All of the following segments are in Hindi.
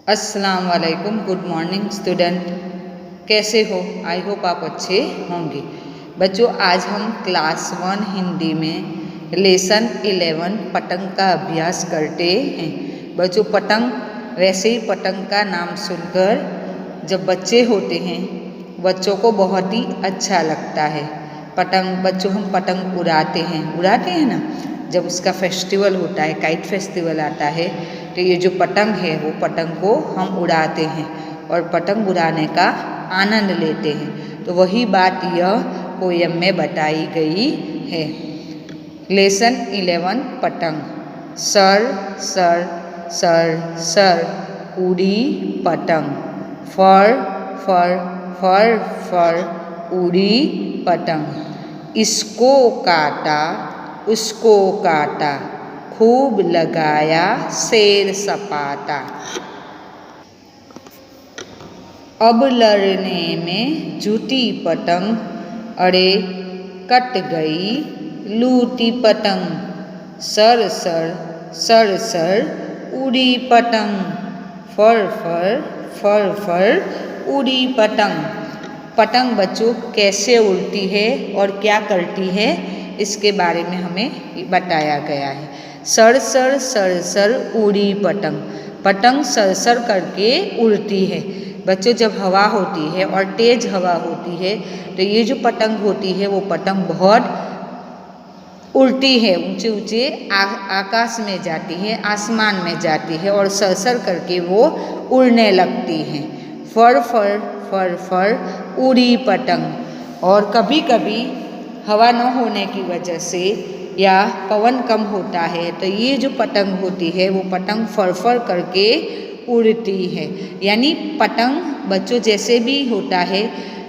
अस्सलाम वालेकुम। गुड मॉर्निंग स्टूडेंट, कैसे हो? आई होप आप अच्छे होंगे। बच्चों, आज हम क्लास 1 हिंदी में लेसन 11 पतंग का अभ्यास करते हैं। बच्चों, पतंग वैसे ही पतंग का नाम सुनकर जब बच्चे होते हैं बच्चों को बहुत ही अच्छा लगता है। पतंग बच्चों हम पतंग उड़ाते हैं ना। जब उसका फेस्टिवल होता है, काइट फेस्टिवल आता है, तो ये जो पतंग है वो पतंग को हम उड़ाते हैं और पतंग उड़ाने का आनंद लेते हैं। तो वही बात यह पोयम में बताई गई है। लेसन 11 पतंग। सर सर सर सर उड़ी पतंग, फर फर फर फर उड़ी पतंग। इसको काटा उसको काटा, खूब लगाया शेर सपाटा। अब लड़ने में जुटी पतंग, अरे कट गई लूटी पतंग। सर सर सर सर उड़ी पतंग, फर फर फर फर उड़ी पतंग। पतंग बच्चों कैसे उड़ती है और क्या करती है, इसके बारे में हमें बताया गया है। सर सर सर सर उड़ी पतंग। पतंग सर सर करके उड़ती है। बच्चों, जब हवा होती है और तेज हवा होती है तो ये जो पतंग होती है वो पतंग बहुत उड़ती है, ऊंचे ऊंचे आकाश में जाती है, आसमान में जाती है और सर सर करके वो उड़ने लगती हैं। फर फर फर फर उड़ी पतंग। और कभी कभी हवा न होने की वजह से या पवन कम होता है तो ये जो पतंग होती है वो पतंग फर फर करके उड़ती है। यानी पतंग बच्चों जैसे भी होता है,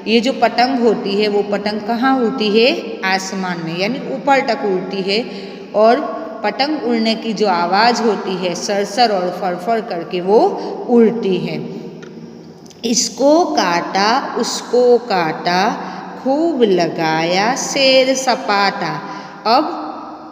ये जो पतंग होती है वो पतंग कहाँ उड़ती है? आसमान में, यानी ऊपर तक उड़ती है। और पतंग उड़ने की जो आवाज़ होती है सरसर और फरफर करके वो उड़ती है। इसको काटा उसको काटा, खूब लगाया शेर सपाटा। अब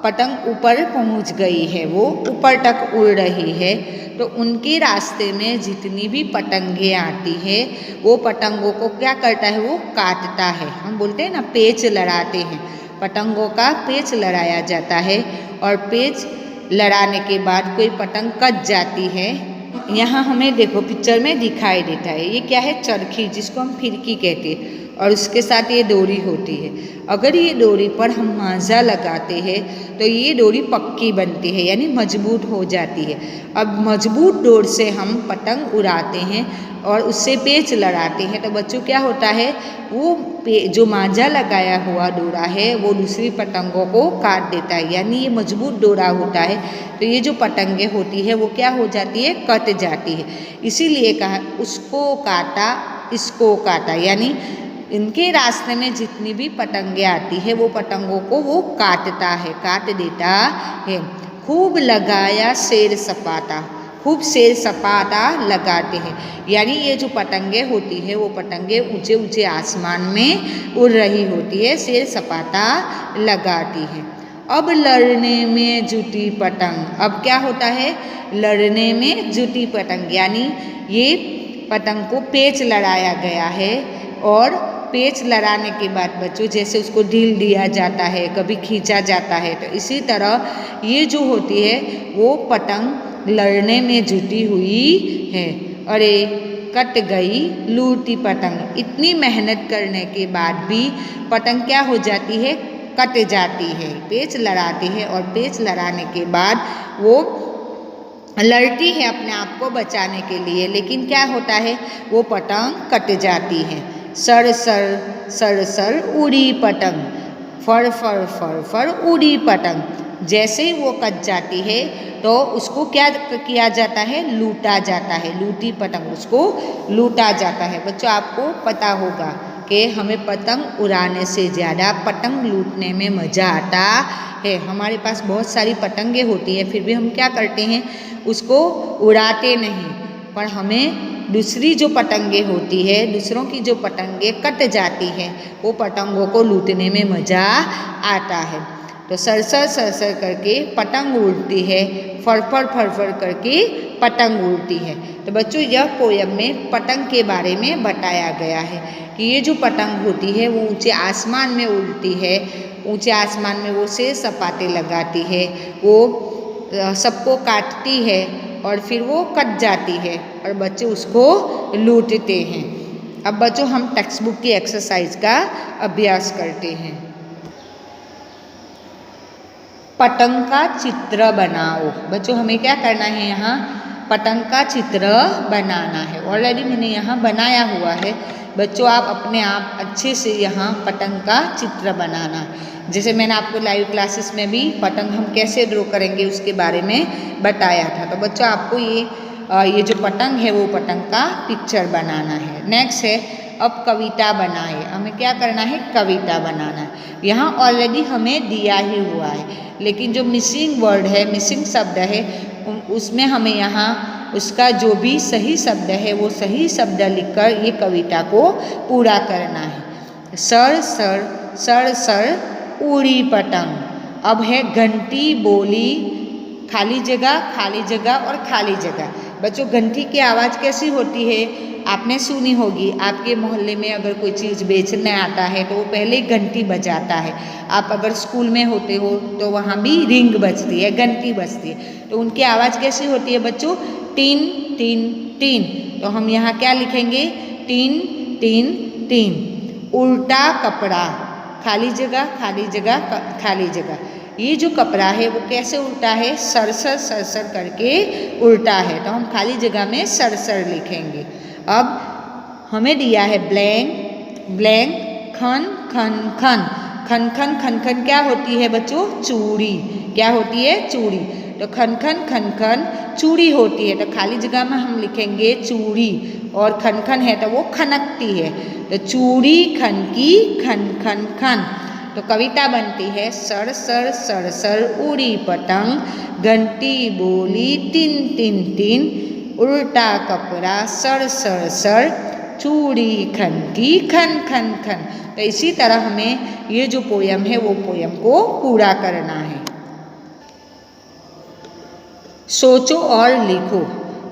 पतंग ऊपर पहुंच गई है, वो ऊपर तक उड़ रही है। तो उनके रास्ते में जितनी भी पतंगें आती हैं वो पतंगों को क्या करता है? वो काटता है। हम बोलते हैं ना, पेच लड़ाते हैं। पतंगों का पेच लड़ाया जाता है और पेच लड़ाने के बाद कोई पतंग कट जाती है। यहाँ हमें देखो पिक्चर में दिखाई देता है, ये क्या है? चरखी, जिसको हम फिरकी कहते हैं, और उसके साथ ये डोरी होती है। अगर ये डोरी पर हम मांझा लगाते हैं तो ये डोरी पक्की बनती है, यानी मजबूत हो जाती है। अब मजबूत डोर से हम पतंग उड़ाते हैं और उससे पेच लड़ाते हैं तो बच्चों क्या होता है? वो जो मांझा लगाया हुआ डोरा है वो दूसरी पतंगों को काट देता है, यानी ये मजबूत डोरा होता है। तो ये जो पतंगें होती है वो क्या हो जाती है? कट जाती है। इसीलिए कहा उसको काटा इसको काटा, यानी इनके रास्ते में जितनी भी पतंगें आती है वो पतंगों को वो काटता है, काट देता है। खूब लगाया शेर सपाटा, खूब शेर सपाटा लगाते हैं। यानी ये जो पतंगें होती है वो पतंगें ऊंचे ऊंचे आसमान में उड़ रही होती है, शेर सपाटा लगाती है। अब लड़ने में जुटी पतंग। अब क्या होता है? लड़ने में जुटी पतंग, यानी ये पतंग को पेच लड़ाया गया है। और पेच लड़ाने के बाद बच्चों जैसे उसको ढील दिया जाता है, कभी खींचा जाता है, तो इसी तरह ये जो होती है वो पतंग लड़ने में जुटी हुई है। अरे कट गई लूटी पतंग। इतनी मेहनत करने के बाद भी पतंग क्या हो जाती है? कट जाती है। पेच लड़ाती है और पेच लड़ाने के बाद वो लड़ती है अपने आप को बचाने के लिए, लेकिन क्या होता है? वो पतंग कट जाती है। सर सर सर सर उड़ी पतंग, फर फर फर फर उड़ी पतंग। जैसे ही वो कट जाती है तो उसको क्या किया जाता है? लूटा जाता है। लूटी पतंग, उसको लूटा जाता है। बच्चों, आपको पता होगा कि हमें पतंग उड़ाने से ज़्यादा पतंग लूटने में मज़ा आता है। हमारे पास बहुत सारी पतंगें होती हैं, फिर भी हम क्या करते हैं? उसको उड़ाते नहीं, पर हमें दूसरी जो पतंगें होती है, दूसरों की जो पतंगें कट जाती हैं, वो पतंगों को लूटने में मज़ा आता है। तो सरसर सरसर करके पतंग उड़ती है, फरफर फरफर करके पतंग उड़ती है। तो बच्चों यह पोयम में पतंग के बारे में बताया गया है कि ये जो पतंग होती है वो ऊंचे आसमान में उड़ती है, ऊंचे आसमान में वो सैर सपाटे लगाती है, वो सबको काटती है और फिर वो कट जाती है और बच्चे उसको लूटते हैं। अब बच्चों हम टेक्स्ट बुक की एक्सरसाइज का अभ्यास करते हैं। पतंग का चित्र बनाओ। बच्चों हमें क्या करना है, यहाँ पतंग का चित्र बनाना है। ऑलरेडी मैंने यहाँ बनाया हुआ है। बच्चों आप अपने आप अच्छे से यहाँ पतंग का चित्र बनाना। जैसे मैंने आपको लाइव क्लासेस में भी पतंग हम कैसे ड्रॉ करेंगे उसके बारे में बताया था। तो बच्चों आपको ये जो पतंग है वो पतंग का पिक्चर बनाना है। नेक्स्ट है अब कविता बनाए। हमें क्या करना है, कविता बनाना है। यहाँ ऑलरेडी हमें दिया ही हुआ है, लेकिन जो मिसिंग वर्ड है, मिसिंग शब्द है, उसमें हमें यहाँ उसका जो भी सही शब्द है वो सही शब्द लिखकर ये कविता को पूरा करना है। सर सर सर सर उड़ी पतंग। अब है घंटी बोली, खाली जगह और खाली जगह। बच्चों घंटी की आवाज़ कैसी होती है आपने सुनी होगी। आपके मोहल्ले में अगर कोई चीज़ बेचने आता है तो वो पहले घंटी बजाता है। आप अगर स्कूल में होते हो तो वहाँ भी रिंग बजती है, घंटी बजती है। तो उनकी आवाज़ कैसी होती है बच्चों, टीन टीन टीन। तो हम यहाँ क्या लिखेंगे, टीन टीन टीन। उल्टा कपड़ा, खाली जगह खाली जगह। ये जो कपड़ा है वो कैसे उल्टा है, सरसर सरसर करके उल्टा है। तो हम खाली जगह में सरसर लिखेंगे। अब हमें दिया है ब्लैंक ब्लैंक खन खन खन। खन खन खन खन क्या होती है बच्चों, चूड़ी। क्या होती है, चूड़ी। तो खन खन खन खन चूड़ी होती है। तो खाली जगह में हम लिखेंगे चूड़ी, और खन खन है तो वो खनकती है। तो चूड़ी खनकी खन खन खन। तो कविता बनती है सर सर सर सर उड़ी पतंग, घंटी बोली टिन टिन टिन, उल्टा कपड़ा सर सर सर, चूड़ी खनकी खन खन खन। तो इसी तरह हमें ये जो पोयम है वो पोयम को पूरा करना है। सोचो और लिखो।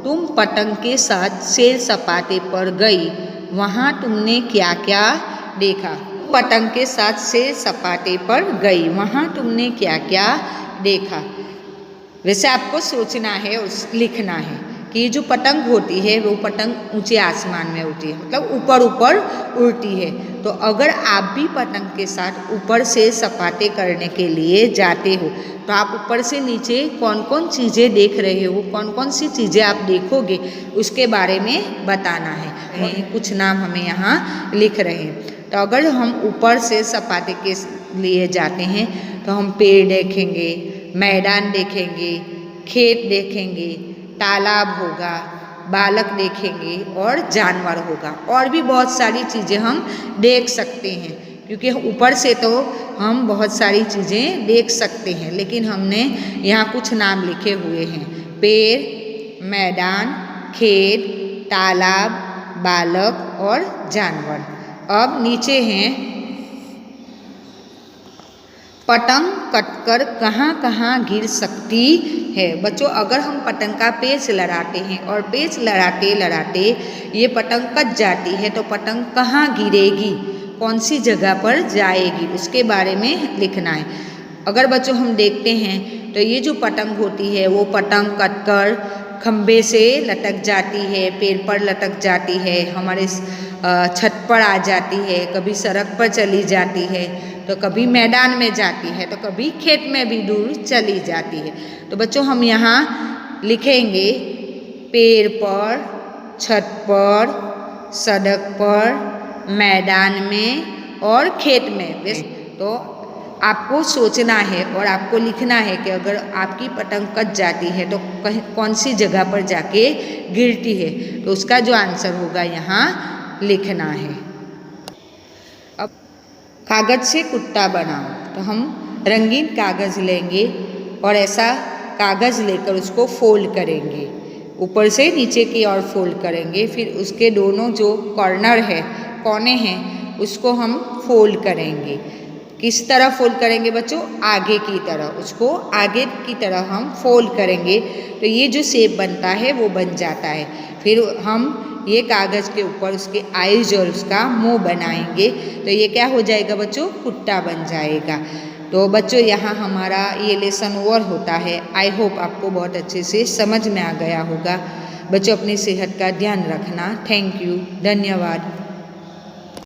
तुम पतंग के साथ सैर सपाटे पर गई, वहाँ तुमने क्या क्या देखा। पतंग के साथ सैर सपाटे पर गई, वहाँ तुमने क्या क्या देखा। वैसे आपको सोचना है और लिखना है कि ये जो पतंग होती है वो पतंग ऊंचे आसमान में उड़ती है, मतलब ऊपर ऊपर उड़ती है। तो अगर आप भी पतंग के साथ ऊपर से सपाटे करने के लिए जाते हो तो आप ऊपर से नीचे कौन कौन चीज़ें देख रहे हो, कौन कौन सी चीज़ें आप देखोगे उसके बारे में बताना है। कुछ नाम हमें यहाँ लिख रहे हैं। तो अगर हम ऊपर से सपाटे के लिए जाते हैं तो हम पेड़ देखेंगे, मैदान देखेंगे, खेत देखेंगे, तालाब होगा, बालक देखेंगे और जानवर होगा। और भी बहुत सारी चीज़ें हम देख सकते हैं, क्योंकि ऊपर से तो हम बहुत सारी चीज़ें देख सकते हैं, लेकिन हमने यहाँ कुछ नाम लिखे हुए हैं। पेड़, मैदान, खेत, तालाब, बालक और जानवर। अब नीचे हैं पतंग कटकर कहाँ कहाँ गिर सकती है। बच्चों अगर हम पतंग का पेच लड़ाते हैं और पेच लड़ाते लड़ाते ये पतंग कट जाती है तो पतंग कहाँ गिरेगी, कौन सी जगह पर जाएगी, उसके बारे में लिखना है। अगर बच्चों हम देखते हैं तो ये जो पतंग होती है वो पतंग कटकर खम्भे से लटक जाती है, पेड़ पर लटक जाती है, हमारे छत पर आ जाती है, कभी सड़क पर चली जाती है, तो कभी मैदान में जाती है, तो कभी खेत में भी दूर चली जाती है। तो बच्चों हम यहाँ लिखेंगे पेड़ पर, छत पर, सड़क पर, मैदान में और खेत में। तो आपको सोचना है और आपको लिखना है कि अगर आपकी पतंग कट जाती है तो कौन सी जगह पर जाके गिरती है, तो उसका जो आंसर होगा यहाँ लिखना है। अब कागज़ से कुत्ता बनाओ। तो हम रंगीन कागज़ लेंगे और ऐसा कागज़ लेकर उसको फोल्ड करेंगे, ऊपर से नीचे की ओर फोल्ड करेंगे। फिर उसके दोनों जो कॉर्नर है, कोने हैं, उसको हम फोल्ड करेंगे। किस तरह फोल्ड करेंगे बच्चों, आगे की तरह, उसको आगे की तरह हम फोल्ड करेंगे तो ये जो शेप बनता है वो बन जाता है। फिर हम ये कागज़ के ऊपर उसके आईज और उसका मुंह बनाएंगे तो ये क्या हो जाएगा बच्चों, कुट्टा बन जाएगा। तो बच्चों यहाँ हमारा ये लेसन ओवर होता है। आई होप आपको बहुत अच्छे से समझ में आ गया होगा। बच्चों अपनी सेहत का ध्यान रखना। थैंक यू, धन्यवाद।